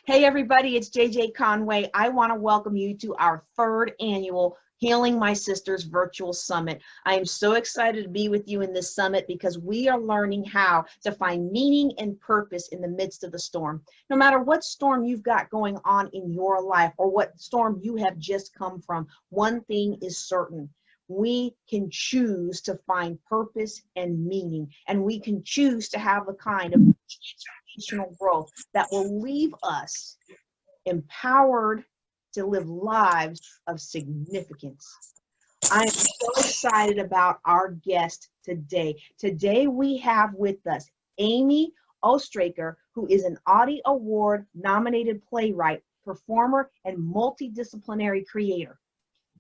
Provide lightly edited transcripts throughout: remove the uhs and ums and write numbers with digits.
Hey everybody, it's JJ Conway. I want to welcome you to our third annual Healing My Sisters virtual summit. I am so excited to be with you in this summit because we are learning how to find meaning and purpose in the midst of the storm. No matter what storm you've got going on in your life or what storm you have just come from, one thing is certain. We can choose to find purpose and meaning, and we can choose to have the kind of transformational growth that will leave us empowered to live lives of significance. I am so excited about our guest today. Today we have with us Amy Oestreicher, who is an Audie Award nominated playwright, performer, and multidisciplinary creator.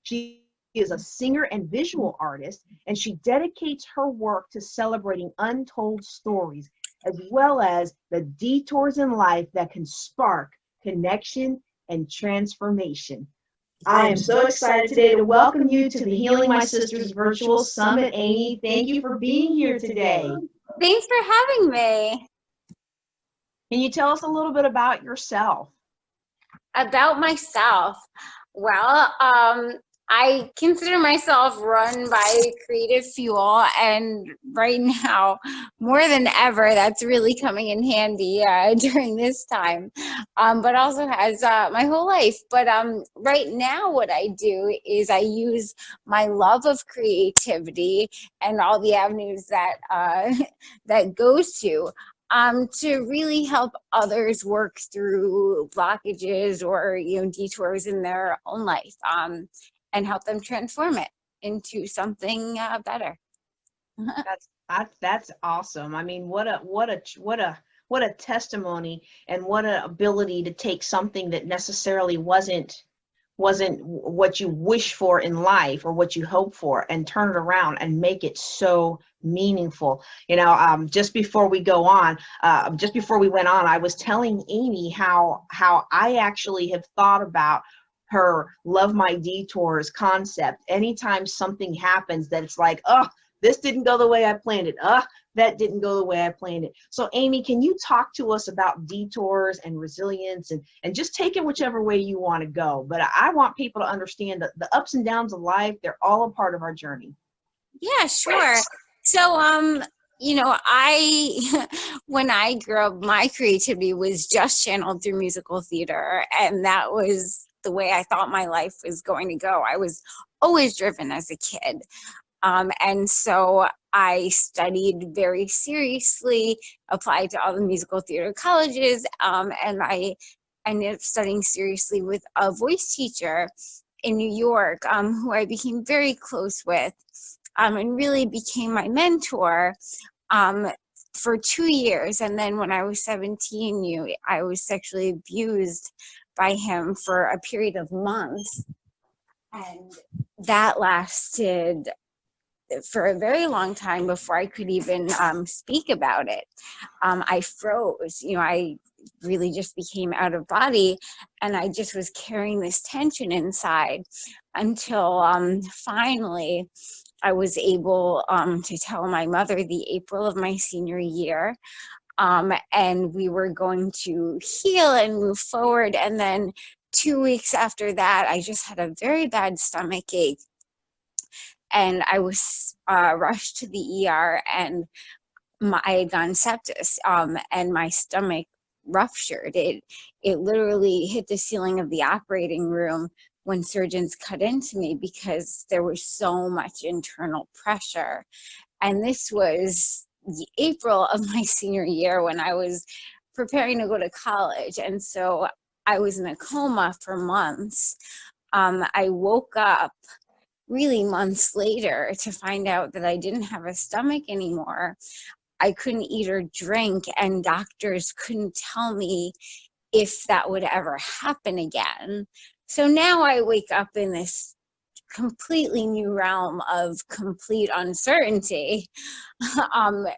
She is a singer and visual artist, and she dedicates her work to celebrating untold stories, as well as the detours in life that can spark connection and transformation. I am so excited today to welcome you to the Healing My Sisters virtual summit. Amy, thank you for being here today. Thanks for having me. Can you tell us a little bit about yourself? About myself. Well, I consider myself run by creative fuel, and right now, more than ever, that's really coming in handy during this time, but also has my whole life. But right now, what I do is I use my love of creativity and all the avenues that that goes to really help others work through blockages or detours in their own life, and help them transform it into something better. That's awesome. I mean, what a testimony, and what an ability to take something that necessarily wasn't what you wish for in life or what you hope for, and turn it around and make it so meaningful. Just before we go on, just before we went on, I was telling Amy how I actually have thought about her love my detours concept. Anytime something happens that it's like, oh, this didn't go the way I planned it. That didn't go the way I planned it. So Amy, can you talk to us about detours and resilience, and just take it whichever way you want to go? But I want people to understand that the ups and downs of life, they're all a part of our journey. Yeah, sure. So, I, when I grew up, my creativity was just channeled through musical theater, and that was the way I thought my life was going to go. I was always driven as a kid. And so I studied very seriously, applied to all the musical theater colleges, and I ended up studying seriously with a voice teacher in New York, who I became very close with, and really became my mentor for 2 years. And then when I was 17, I was sexually abused by him for a period of months. And that lasted for a very long time before I could even speak about it. I froze, I really just became out of body, and I just was carrying this tension inside until finally I was able to tell my mother the April of my senior year, and we were going to heal and move forward. And then 2 weeks after that, I just had a very bad stomach ache, and I was rushed to the ER, and I had gotten sepsis, and my stomach ruptured. It literally hit the ceiling of the operating room when surgeons cut into me because there was so much internal pressure. And this was the April of my senior year when I was preparing to go to college. And so I was in a coma for months. I woke up really months later to find out that I didn't have a stomach anymore. I couldn't eat or drink, and doctors couldn't tell me if that would ever happen again. So now I wake up in this completely new realm of complete uncertainty,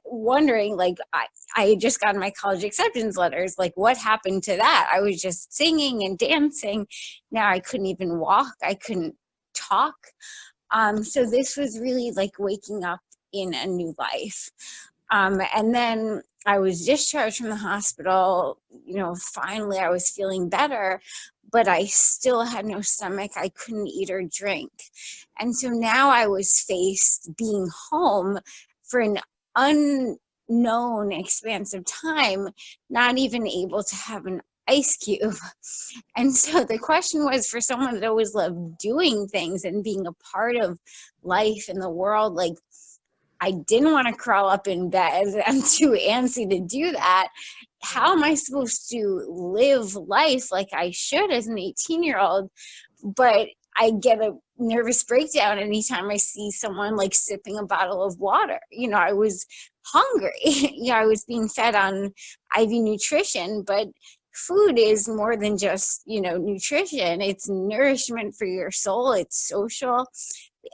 wondering, like, I had just gotten my college acceptance letters, like, what happened to that? I was just singing and dancing. Now I couldn't even walk, I couldn't talk. So this was really like waking up in a new life. And then I was discharged from the hospital, finally I was feeling better, but I still had no stomach. I couldn't eat or drink. And so now I was faced being home for an unknown expanse of time, not even able to have an ice cube. And so the question was, for someone that always loved doing things and being a part of life in the world, like, I didn't want to crawl up in bed. I'm too antsy to do that. How am I supposed to live life like I should as an 18-year-old? But I get a nervous breakdown anytime I see someone like sipping a bottle of water. I was hungry. I was being fed on IV nutrition, but food is more than just, nutrition. It's nourishment for your soul. It's social.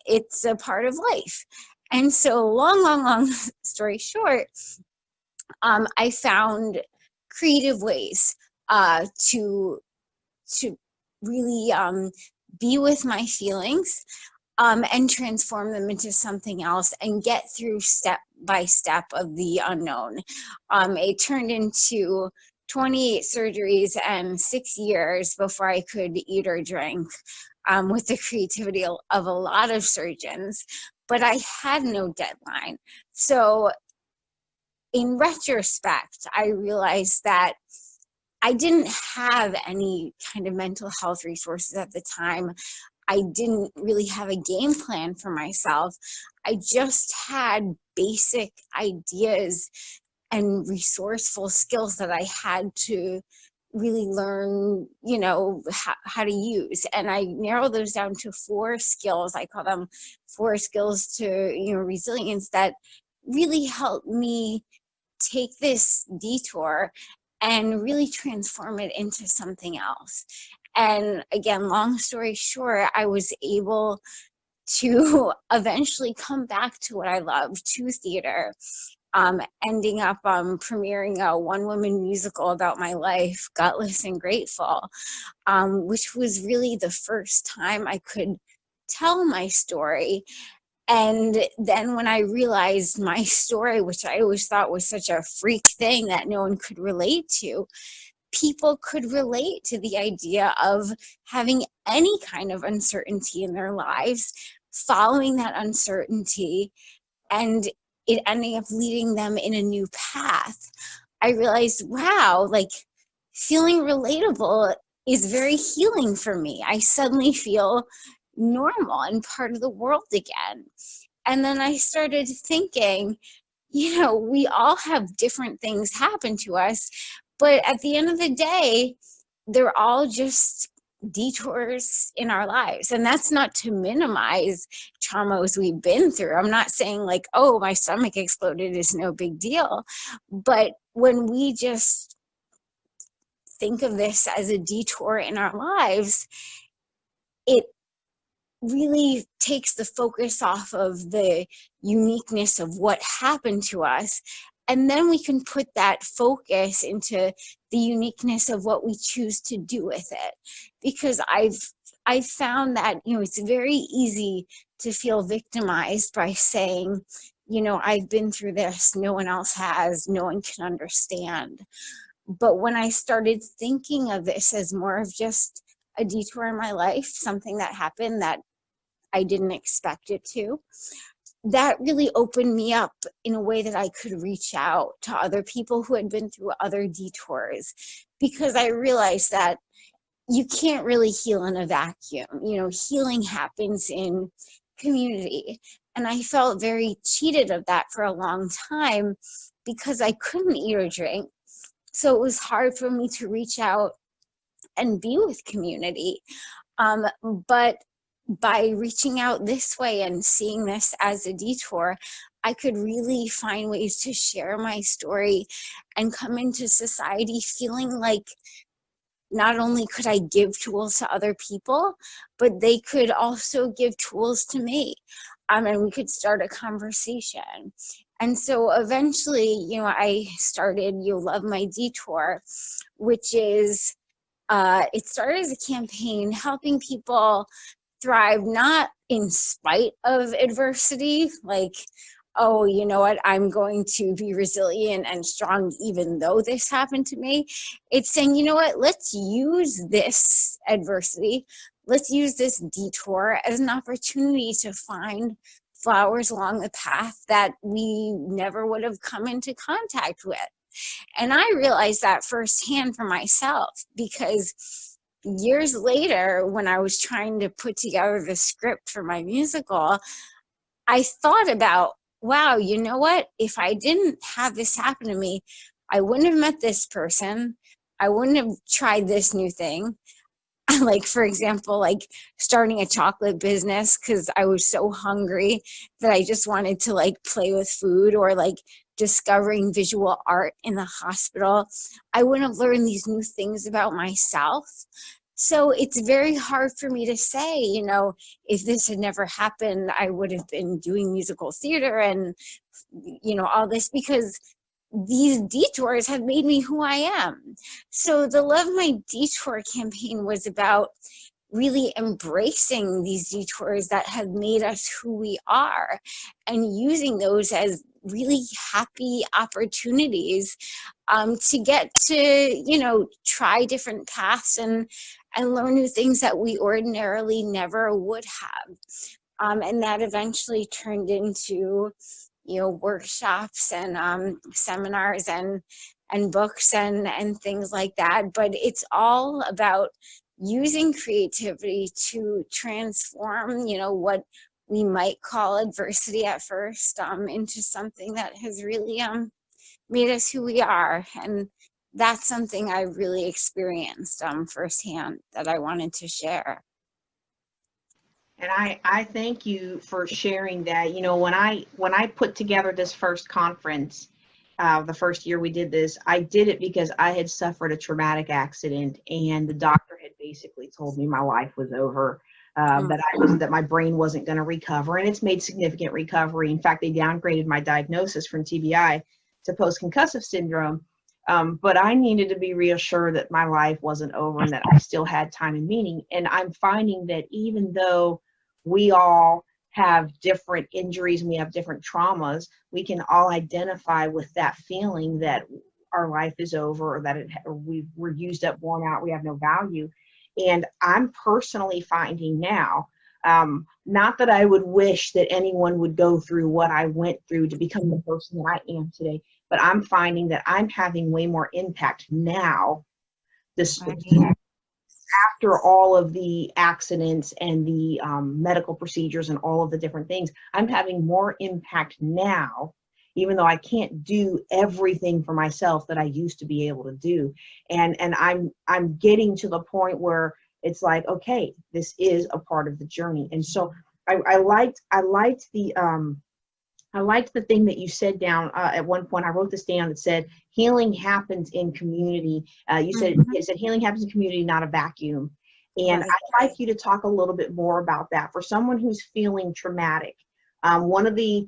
It's a part of life. And so long story short, I found creative ways to really be with my feelings and transform them into something else and get through step by step of the unknown. It turned into 28 surgeries and 6 years before I could eat or drink, with the creativity of a lot of surgeons, but I had no deadline. So in retrospect, I realized that I didn't have any kind of mental health resources at the time. I didn't really have a game plan for myself. I just had basic ideas and resourceful skills that I had to really learn, how to use. And I narrowed those down to 4 skills. I call them 4 skills to, resilience, that really helped me take this detour and really transform it into something else. And again, long story short, I was able to eventually come back to what I love, to theater, ending up premiering a one-woman musical about my life, Gutless and Grateful, which was really the first time I could tell my story. And then when I realized my story, which I always thought was such a freak thing that no one could relate to, people could relate to the idea of having any kind of uncertainty in their lives, following that uncertainty, and it ending up leading them in a new path. I realized, wow, like, feeling relatable is very healing for me. I suddenly feel normal and part of the world again. And then I started thinking, we all have different things happen to us, but at the end of the day, they're all just detours in our lives. And that's not to minimize traumas we've been through. I'm not saying like, oh, my stomach exploded is no big deal. But when we just think of this as a detour in our lives, it really takes the focus off of the uniqueness of what happened to us. And then we can put that focus into the uniqueness of what we choose to do with it. Because I've found that, it's very easy to feel victimized by saying, I've been through this, no one else has, no one can understand. But when I started thinking of this as more of just a detour in my life, something that happened that I didn't expect it to, that really opened me up in a way that I could reach out to other people who had been through other detours, because I realized that you can't really heal in a vacuum. Healing happens in community. And I felt very cheated of that for a long time because I couldn't eat or drink. So it was hard for me to reach out and be with community. But by reaching out this way and seeing this as a detour, I could really find ways to share my story and come into society feeling like not only could I give tools to other people, but they could also give tools to me. And we could start a conversation. And so eventually, I started Love My Detour, which is, it started as a campaign helping people thrive not in spite of adversity. Like, oh, you know what, I'm going to be resilient and strong even though this happened to me. It's saying, you know what, let's use this adversity, let's use this detour as an opportunity to find flowers along the path that we never would have come into contact with. And I realized that firsthand for myself, because years later, when I was trying to put together the script for my musical, I thought about, wow, you know what? If I didn't have this happen to me, I wouldn't have met this person. I wouldn't have tried this new thing. Like, for example, like starting a chocolate business because I was so hungry that I just wanted to like play with food, or like discovering visual art in the hospital. I wouldn't have learned these new things about myself. So it's very hard for me to say, you know, if this had never happened, I would have been doing musical theater and, you know, all this, because these detours have made me who I am. So the Love My Detour campaign was about really embracing these detours that have made us who we are and using those as really happy opportunities to get to, you know, try different paths and learn new things that we ordinarily never would have. And that eventually turned into, you know, workshops and seminars and books and things like that. But it's all about using creativity to transform, you know, what we might call adversity at first into something that has really made us who we are. And that's something I really experienced firsthand that I wanted to share. And I thank you for sharing that. You know, when I put together this first conference, the first year we did this, I did it because I had suffered a traumatic accident, and the doctor had basically told me my life was over, that my brain wasn't going to recover, and it's made significant recovery. In fact, they downgraded my diagnosis from TBI to post-concussive syndrome. But I needed to be reassured that my life wasn't over and that I still had time and meaning. And I'm finding that even though we all have different injuries and we have different traumas, we can all identify with that feeling that our life is over, or that we're used up, worn out, we have no value. And I'm personally finding now, not that I would wish that anyone would go through what I went through to become the person that I am today, but I'm finding that I'm having way more impact now, this after all of the accidents and the medical procedures and all of the different things. I'm having more impact now, even though I can't do everything for myself that I used to be able to do. And I'm getting to the point where it's like, okay, this is a part of the journey. And so I liked the thing that you said down at one point. I wrote this down that said, healing happens in community. You said, it said healing happens in community, not a vacuum. And I'd like you to talk a little bit more about that. For someone who's feeling traumatic, one of the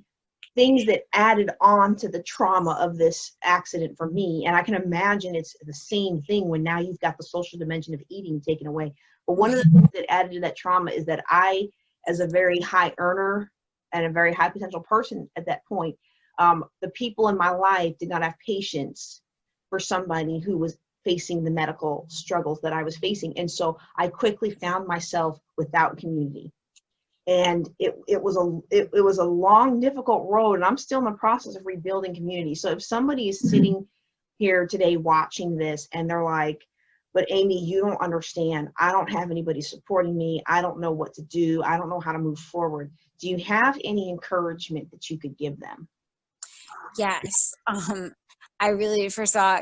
things that added on to the trauma of this accident for me, and I can imagine it's the same thing when now you've got the social dimension of eating taken away. But one of the things that added to that trauma is that I, as a very high earner and a very high potential person at that point, the people in my life did not have patience for somebody who was facing the medical struggles that I was facing. And so I quickly found myself without community. And it was a long, difficult road, and I'm still in the process of rebuilding community. So if somebody is sitting here today watching this and they're like, but Amy, you don't understand. I don't have anybody supporting me. I don't know what to do. I don't know how to move forward. Do you have any encouragement that you could give them? Yes. I really, first of all,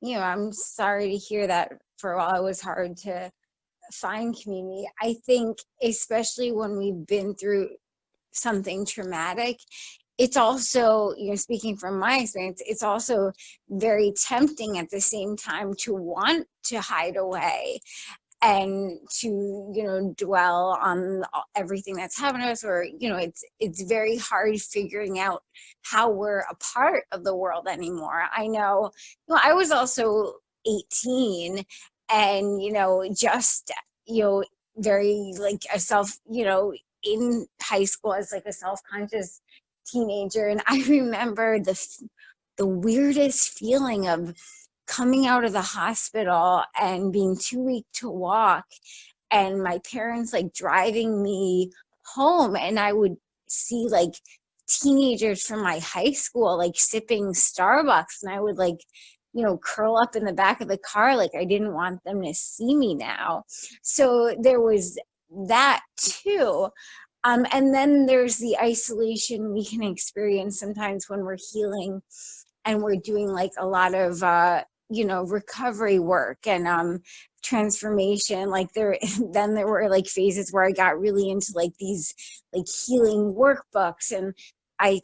I'm sorry to hear that for a while it was hard to find community. I think especially when we've been through something traumatic, it's also, you know, speaking from my experience, it's also very tempting at the same time to want to hide away and to, you know, dwell on everything that's happened to us, or, you know, it's very hard figuring out how we're a part of the world anymore. I know, you know, I was also 18 and, you know, just, you know, very like a self, you know, in high school as like a self-conscious teenager, and I remember the weirdest feeling of coming out of the hospital and being too weak to walk, and my parents like driving me home, and I would see like teenagers from my high school like sipping Starbucks, and I would like, curl up in the back of the car like I didn't want them to see me now. So there was that too. And then there's the isolation we can experience sometimes when we're healing and we're doing like a lot of recovery work and transformation. Like then there were like phases where I got really into like these like healing workbooks, and I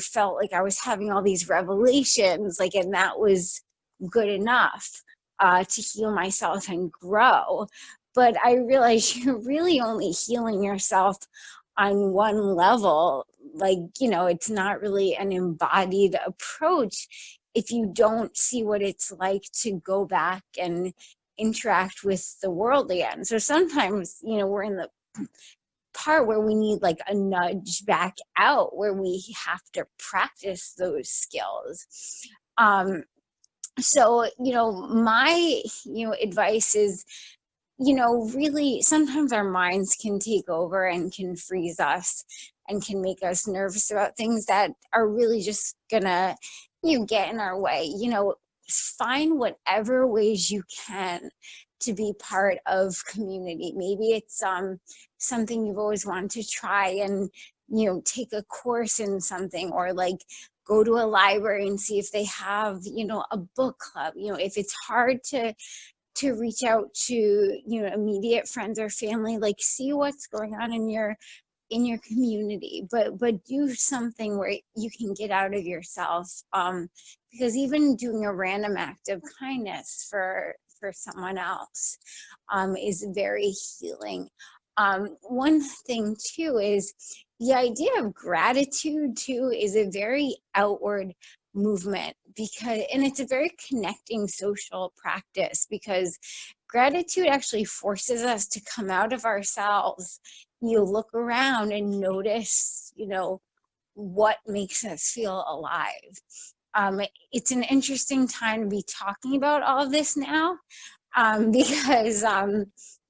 felt like I was having all these revelations, like, and that was good enough to heal myself and grow. But I realized you're really only healing yourself on one level. Like, it's not really an embodied approach if you don't see what it's like to go back and interact with the world again. So sometimes, we're in the part where we need like a nudge back out, where we have to practice those skills. So, my, advice is, really sometimes our minds can take over and can freeze us and can make us nervous about things that are really just gonna, get in our way. Find whatever ways you can to be part of community. Maybe it's something you've always wanted to try and, take a course in something, or like go to a library and see if they have, a book club. If it's hard to reach out to, immediate friends or family, like see what's going on in your community, but do something where you can get out of yourself, because even doing a random act of kindness for someone else is very healing. One thing too is the idea of gratitude too is a very outward movement, and it's a very connecting social practice, because gratitude actually forces us to come out of ourselves. You look around and notice, what makes us feel alive. It's an interesting time to be talking about all of this now, because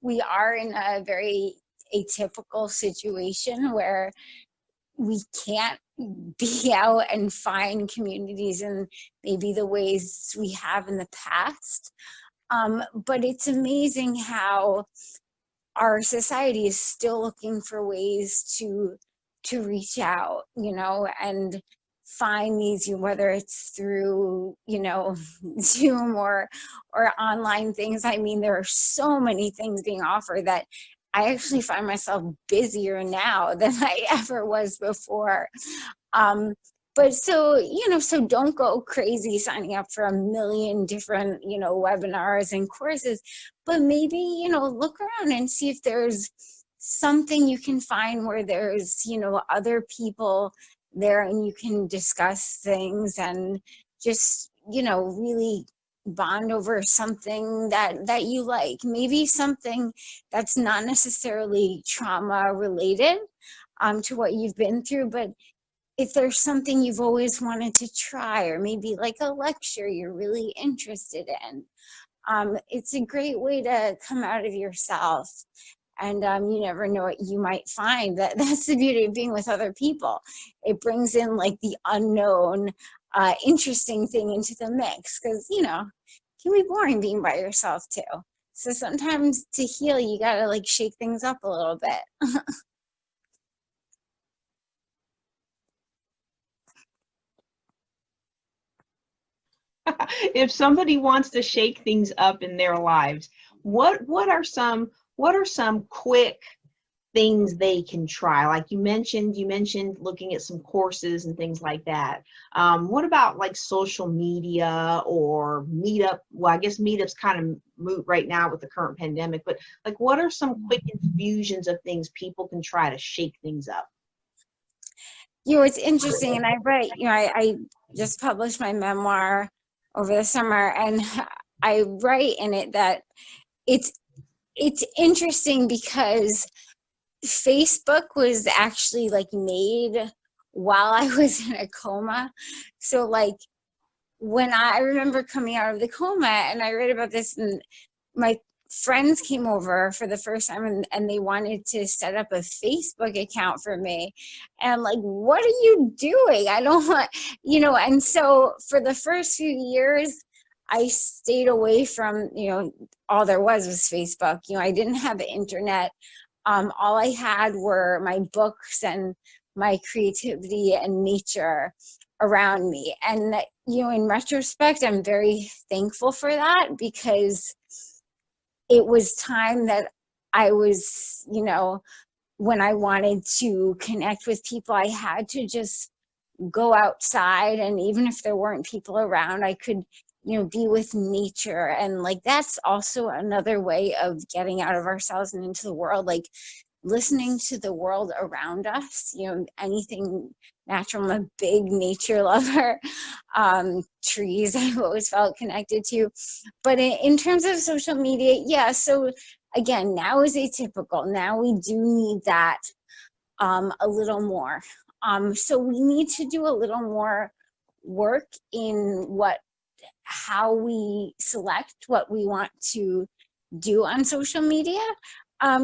we are in a very atypical situation where we can't be out and find communities in maybe the ways we have in the past. But it's amazing how our society is still looking for ways to reach out, and find these, whether it's through, Zoom or online things. I mean, there are so many things being offered that I actually find myself busier now than I ever was before. But so, so don't go crazy signing up for a million different, webinars and courses, but maybe, look around and see if there's something you can find where there's, other people there and you can discuss things and just, really bond over something that you like. Maybe something that's not necessarily trauma related to what you've been through, but if there's something you've always wanted to try, or maybe like a lecture you're really interested in, it's a great way to come out of yourself. And you never know what you might find. That's the beauty of being with other people. It brings in like the unknown, interesting thing into the mix, because, it can be boring being by yourself too. So sometimes to heal, you gotta like shake things up a little bit. If somebody wants to shake things up in their lives, what are some quick things they can try? Like you mentioned looking at some courses and things like that. What about like social media or meetup? Well, I guess meetup's kind of moot right now with the current pandemic, but like what are some quick infusions of things people can try to shake things up? It's interesting, and I write, I just published my memoir over the summer, and I write in it that it's interesting because Facebook was actually like made while I was in a coma. So like when I remember coming out of the coma and I read about this, and my friends came over for the first time, and they wanted to set up a Facebook account for me. And I'm like, what are you doing? I don't want, and so for the first few years, I stayed away from, all there was Facebook. I didn't have the internet. All I had were my books and my creativity and nature around me. And, in retrospect, I'm very thankful for that, because it was time that I was, when I wanted to connect with people, I had to just go outside. And even if there weren't people around, I could, be with nature. And like, that's also another way of getting out of ourselves and into the world, like listening to the world around us, anything natural. I'm a big nature lover. Trees, I've always felt connected to. But in terms of social media, yeah, so again, now is atypical. Now we do need that a little more. So we need to do a little more work in how we select what we want to do on social media,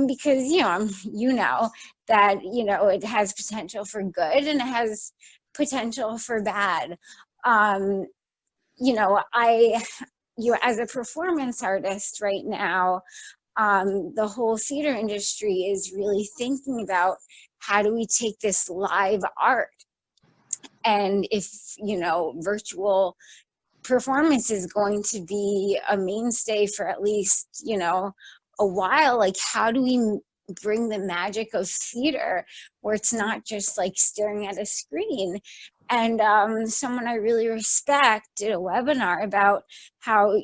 because that it has potential for good and it has potential for bad. I as a performance artist right now, the whole theater industry is really thinking about how do we take this live art, and if virtual performance is going to be a mainstay for at least a while, like how do we bring the magic of theater where it's not just like staring at a screen? And someone I really respect did a webinar about how,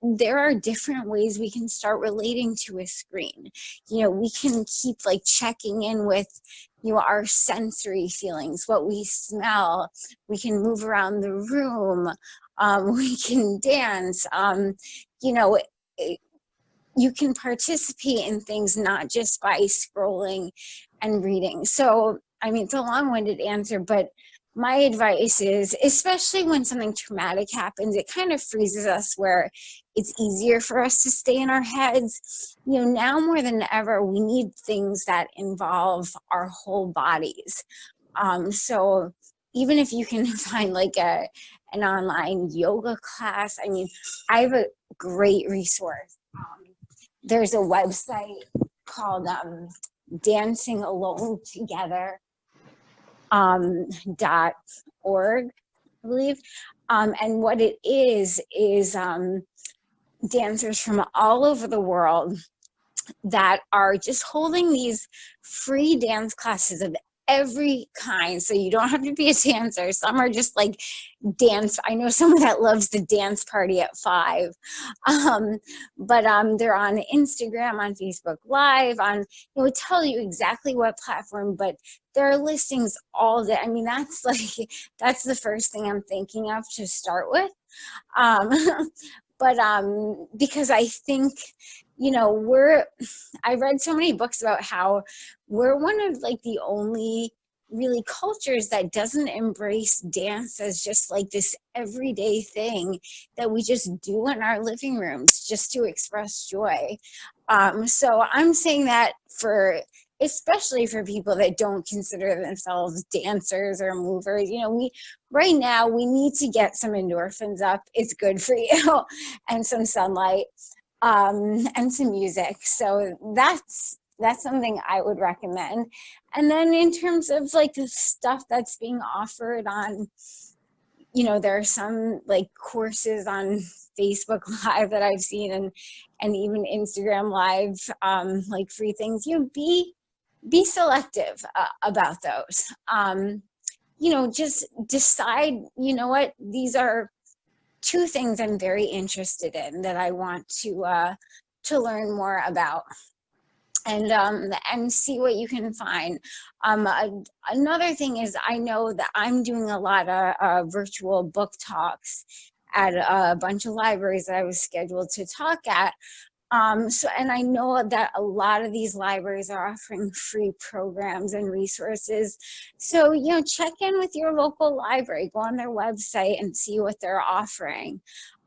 there are different ways we can start relating to a screen. We can keep like checking in with, our sensory feelings, what we smell. We can move around the room. We can dance. You can participate in things not just by scrolling and reading. So, it's a long-winded answer, but my advice is, especially when something traumatic happens, it kind of freezes us where it's easier for us to stay in our heads. Now more than ever, we need things that involve our whole bodies. So even if you can find like an online yoga class, I have a great resource. There's a website called Dancing Alone Together .org, I believe. And what it is dancers from all over the world that are just holding these free dance classes of every kind. So you don't have to be a dancer. Some are just like dance. I know someone that loves the dance party at 5. But they're on Instagram, on Facebook Live, it would tell you exactly what platform, but there are listings all day. That's the first thing I'm thinking of to start with. But because I think, I read so many books about how we're one of like the only really cultures that doesn't embrace dance as just like this everyday thing that we just do in our living rooms just to express joy. So I'm saying that especially for people that don't consider themselves dancers or movers, right now we need to get some endorphins up. It's good for you, and some sunlight, and some music. So that's something I would recommend. And then in terms of like the stuff that's being offered on, there are some like courses on Facebook Live that I've seen, and even Instagram Live, like free things. Be selective about those. Just decide, what, these are 2 things I'm very interested in that I want to learn more about, and see what you can find. Another thing is, I know that I'm doing a lot of virtual book talks at a bunch of libraries that I was scheduled to talk at. And I know that a lot of these libraries are offering free programs and resources. So, check in with your local library, go on their website and see what they're offering,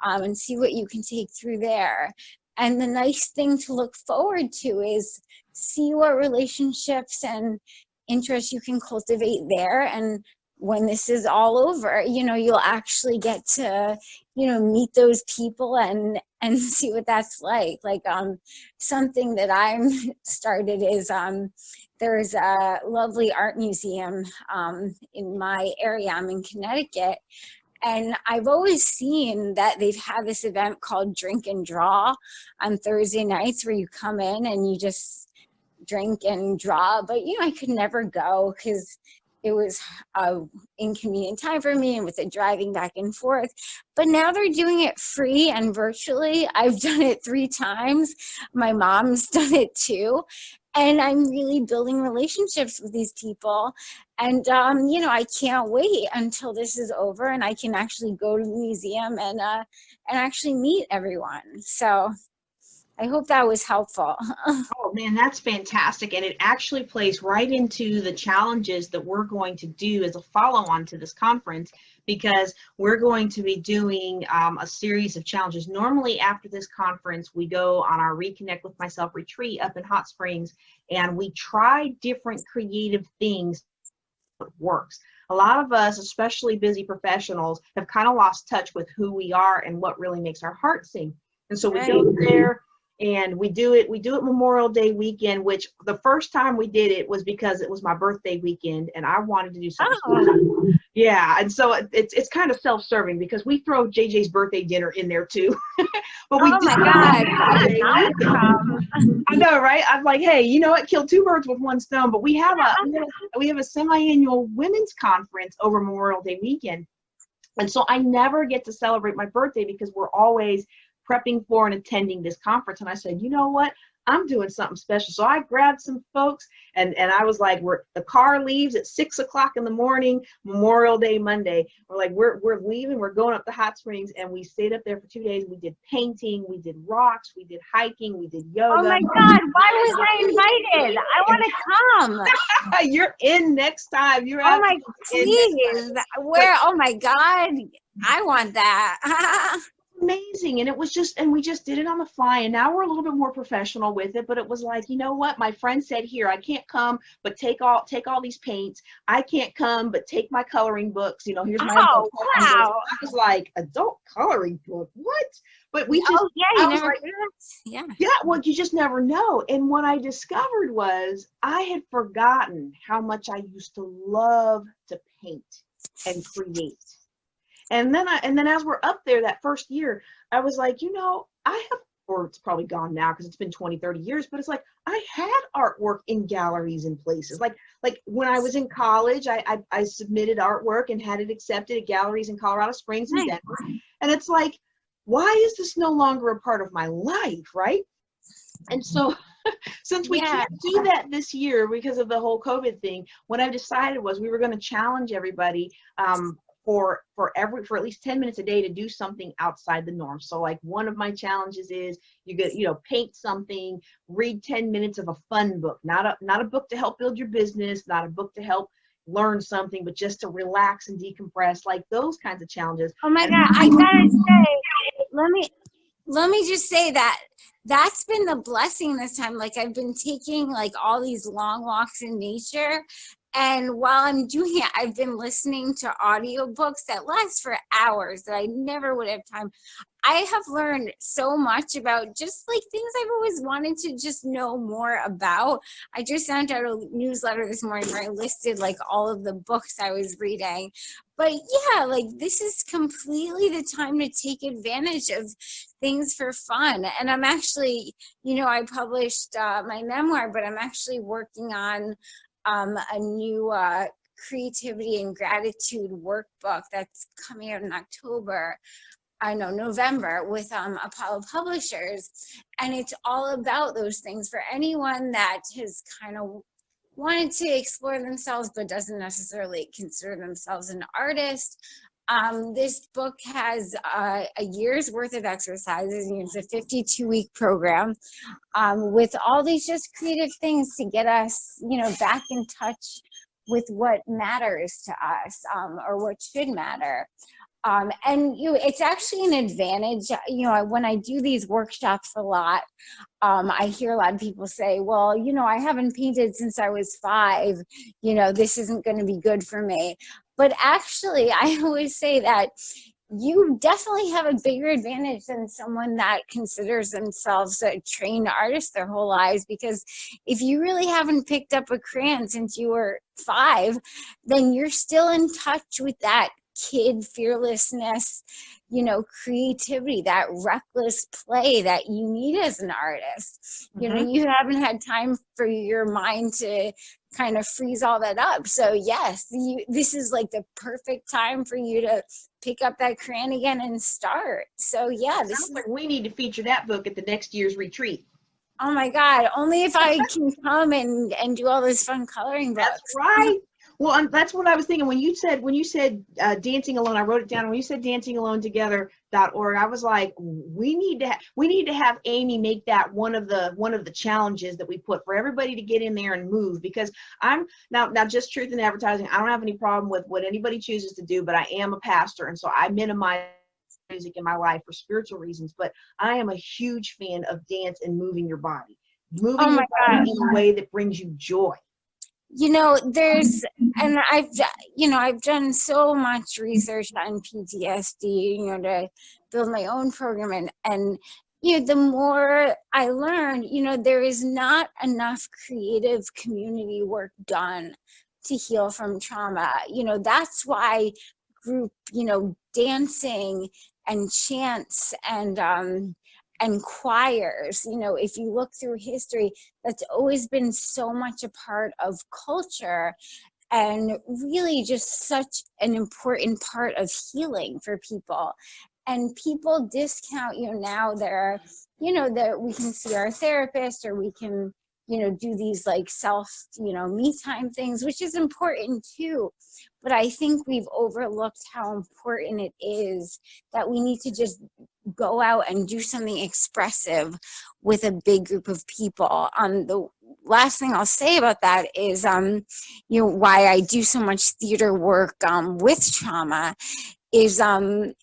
and see what you can take through there. And the nice thing to look forward to is see what relationships and interests you can cultivate there. And when this is all over, you'll actually get to, meet those people and see what that's like. Like, something that I'm started is, there's a lovely art museum in my area. I'm in Connecticut. And I've always seen that they've had this event called Drink and Draw on Thursday nights, where you come in and you just drink and draw. But, I could never go because it was an inconvenient time for me and with the driving back and forth. But now they're doing it free and virtually. I've done it 3 times. My mom's done it too. And I'm really building relationships with these people. And, I can't wait until this is over and I can actually go to the museum and actually meet everyone. So I hope that was helpful. Oh man, that's fantastic. And it actually plays right into the challenges that we're going to do as a follow-on to this conference, because we're going to be doing a series of challenges. Normally after this conference, we go on our Reconnect with Myself retreat up in Hot Springs, and we try different creative things that works. A lot of us, especially busy professionals, have kind of lost touch with who we are and what really makes our heart sing. And so we go there, and we do it Memorial Day weekend, which the first time we did it was because it was my birthday weekend and I wanted to do something special. Yeah, and so it's kind of self-serving because we throw JJ's birthday dinner in there too. But we oh my God. I know, right? I'm like, hey, you know what? Kill 2 birds with 1 stone. But we have a semi-annual women's conference over Memorial Day weekend. And so I never get to celebrate my birthday because we're always prepping for and attending this conference. And I said, you know what? I'm doing something special. So I grabbed some folks and I was like, the car leaves at 6 o'clock in the morning, Memorial Day Monday. We're like, we're leaving, we're going up to Hot Springs, and we stayed up there for 2 days. We did painting, we did rocks, we did hiking, we did yoga. Oh my God, why was I invited? I want to come. You're in next time. You're oh my, please. Where? Oh my God, I want that. Amazing. And we just did it on the fly, and now we're a little bit more professional with it. But it was like, you know what, my friend said, here, I can't come, but take all these paints. I can't come, but take my coloring books, here's my wow. I was like, adult coloring book, what? But we just you never like, yeah, well, you just never know. And what I discovered was I had forgotten how much I used to love to paint and create. And then as we're up there that first year, I was like, I have, or it's probably gone now because it's been 20, 30 years, but it's like, I had artwork in galleries and places. Like when I was in college, I submitted artwork and had it accepted at galleries in Colorado Springs and Denver. And it's like, why is this no longer a part of my life, right? And so since we can't do that this year because of the whole COVID thing, what I decided was we were going to challenge everybody for at least 10 minutes a day to do something outside the norm. So like one of my challenges is you get, paint something, read 10 minutes of a fun book, not a book to help build your business, not a book to help learn something, but just to relax and decompress, like those kinds of challenges. Oh my God, I gotta say, let me just say that's been the blessing this time. Like I've been taking like all these long walks in nature, and while I'm doing it, I've been listening to audiobooks that last for hours that I never would have time. I have learned so much about just like things I've always wanted to just know more about. I just sent out a newsletter this morning where I listed like all of the books I was reading. But yeah, like this is completely the time to take advantage of things for fun. And I'm actually, I published my memoir, but I'm actually working on a new creativity and gratitude workbook that's coming out in November with Apollo Publishers. And it's all about those things for anyone that has kind of wanted to explore themselves but doesn't necessarily consider themselves an artist. This book has a year's worth of exercises. It's a 52-week program with all these just creative things to get us, back in touch with what matters to us, or what should matter. It's actually an advantage. When I do these workshops a lot, I hear a lot of people say, well, I haven't painted since I was 5, this isn't going to be good for me. But actually, I always say that you definitely have a bigger advantage than someone that considers themselves a trained artist their whole lives, because if you really haven't picked up a crayon since you were 5, then you're still in touch with that kid fearlessness, creativity, that reckless play that you need as an artist. You haven't had time for your mind to kind of freeze all that up. So yes, this is like the perfect time for you to pick up that crayon again and start. So yeah, this Sounds like we need to feature that book at the next year's retreat. Oh my God, only if I can come and do all this fun coloring books. That's right. Well, that's what I was thinking when you said dancing alone. I wrote it down. When you said dancingalonetogether.org, I was like, we need to have Amy make that one of the challenges that we put for everybody to get in there and move. Because I'm now just truth in advertising. I don't have any problem with what anybody chooses to do, but I am a pastor, and so I minimize music in my life for spiritual reasons. But I am a huge fan of dance and moving your body, your body in a way that brings you joy. I've done so much research on PTSD, to build my own program, and the more I learn, there is not enough creative community work done to heal from trauma. That's why group, dancing and chants and choirs, if you look through history, that's always been so much a part of culture, and really just such an important part of healing for people. And people discount, now there are, that we can see our therapist, or we can, do these like self, me time things, which is important too. But I think we've overlooked how important it is that we need to just go out and do something expressive with a big group of people. The last thing I'll say about that is, why I do so much theater work with trauma is, the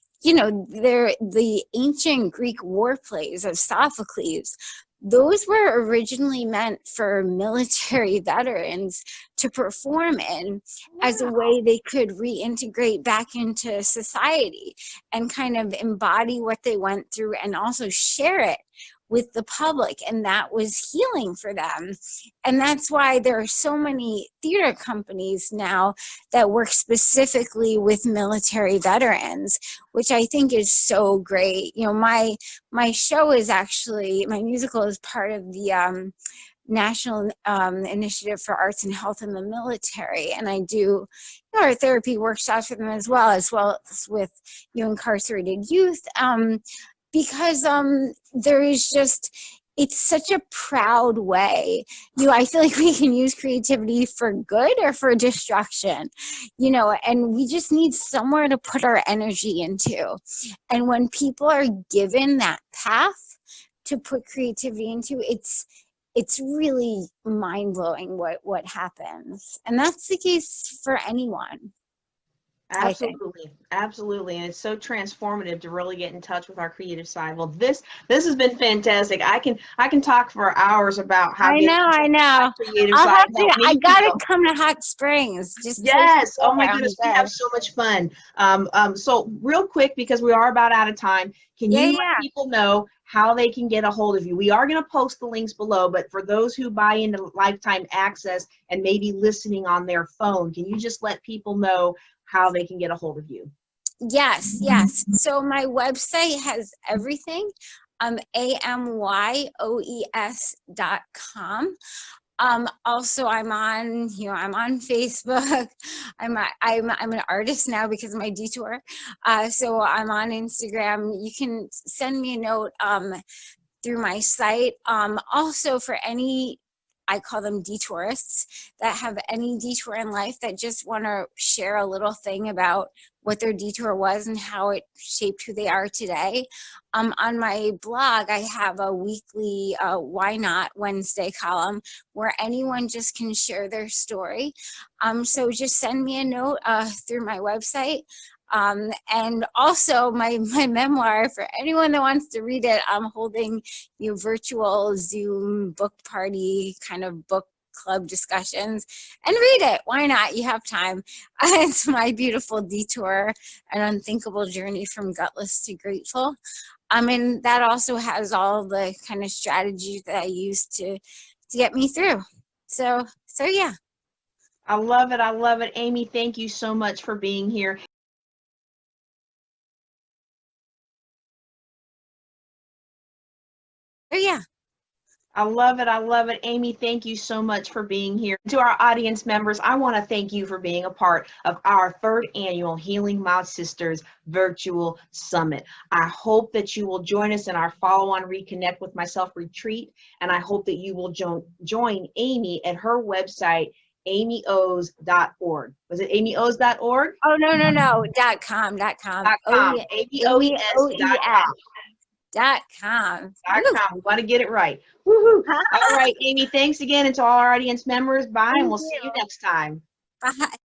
ancient Greek war plays of Sophocles. Those were originally meant for military veterans to perform in as a way they could reintegrate back into society and kind of embody what they went through and also share it with the public. And that was healing for them. And that's why there are so many theater companies now that work specifically with military veterans, which I think is so great. My show is actually, my musical is part of the National Initiative for Arts and Health in the Military, and I do our therapy workshops for them as well as with incarcerated youth, because there is just, it's such a proud way. I feel like we can use creativity for good or for destruction, and we just need somewhere to put our energy into. And when people are given that path to put creativity into, it's really mind-blowing what happens. And that's the case for anyone. Absolutely. And it's so transformative to really get in touch with our creative side. Well, this has been fantastic. I can talk for hours about how I know. Creative side. I gotta come to Hot Springs. Yes. Oh my goodness, we have so much fun. So real quick, because we are about out of time, can you let people know how they can get a hold of you? We are going to post the links below, but for those who buy into lifetime access and maybe listening on their phone, can you just let people know how they can get a hold of you? Yes. So my website has everything. amyoes.com. Also I'm on Facebook. I'm an artist now because of my detour. So I'm on Instagram. You can send me a note through my site. Also for any I call them detourists, that have any detour in life, that just want to share a little thing about what their detour was and how it shaped who they are today. On my blog, I have a weekly Why Not Wednesday column where anyone just can share their story. So just send me a note through my website. And also my memoir, for anyone that wants to read it, I'm holding virtual Zoom book party kind of book club discussions, and read it. Why not? You have time. It's my beautiful detour, an unthinkable journey from gutless to grateful. And that also has all the kind of strategies that I use to get me through. So yeah. I love it. I love it. Amy, thank you so much for being here. So yeah. I love it. I love it. Amy, thank you so much for being here. To our audience members, I want to thank you for being a part of our 3rd annual Healing My Sisters virtual summit. I hope that you will join us in our follow-on Reconnect with Myself retreat, and I hope that you will join Amy at her website, amyoes.org. Was it amyoes.org? Oh, no. .com. .com. AMYOES.com. .com. We want to get it right. Woohoo. All right, Amy, thanks again. And to all our audience members, bye, and we'll see you next time. Bye.